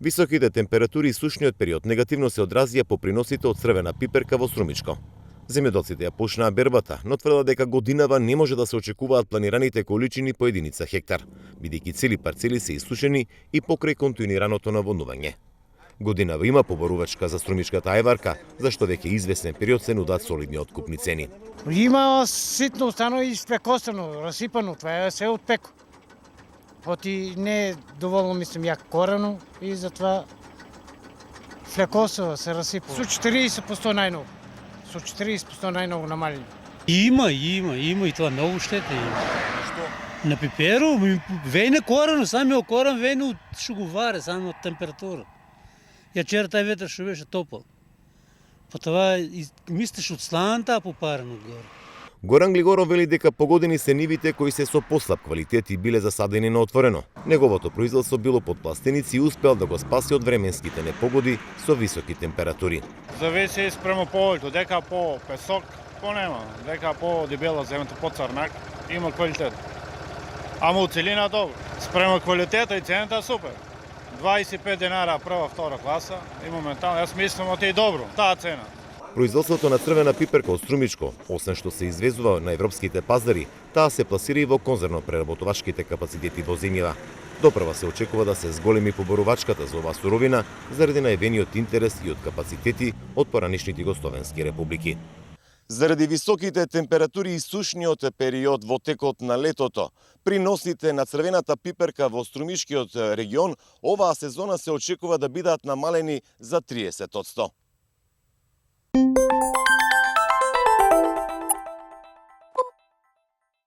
Високите температури и сушниот период негативно се одразија по приносите од црвена пиперка во Струмичко. Земјоделците ја почнаа бербата, но тврдат дека годинава не може да се очекуваат планираните количини по единица хектар, бидејќи цели парцели се исушени и покрај континуираното наводнување. Годинава има поборувачка за струмичката ајварка, зашто веќе известен период се нудат солидни откупни цени. Има ситно останало и спекостено, расипано, това е се од пеко. Поти не е доволно, мислам, јак корено и затоа флекосово се расипало. Со 40% најново. Со 40% најново намалили. Има и тоа многу штета има. Што? На пиперу, вејне корено, самиот корен вејне што го варе, само од температура. Ја вчера тај ветер што беше топол. Потоа мислиш од сланата, а попарено горе. Горан Глигоров вели дека погодени се нивите кои се со послаб квалитет и биле засадени на отворено. Неговото производство било под пластеници и успел да го спаси од временските непогоди со високи температури. Зависи спрема повеќе, дека по песок, нема, дека по дебела земјата, по црнак, има квалитет. Ама у целина добро. Спрема квалитета и цената супер. 25 денара прва, втора класа и моментално, јас мислам оти и добро, таа цена. Производството на црвена пиперка од Струмичко, освен што се извезува на европските пазари, таа се пласира и во конзервно-преработувачките капацитети во земјава. Допрва се очекува да се зголеми поборувачката за оваа суровина заради најавениот интерес и од капацитети од поранишните југословенски републики. Заради високите температури и сушниот период во текот на летото, приносите на црвената пиперка во Струмичкиот регион оваа сезона се очекува да бидат намалени за 30%.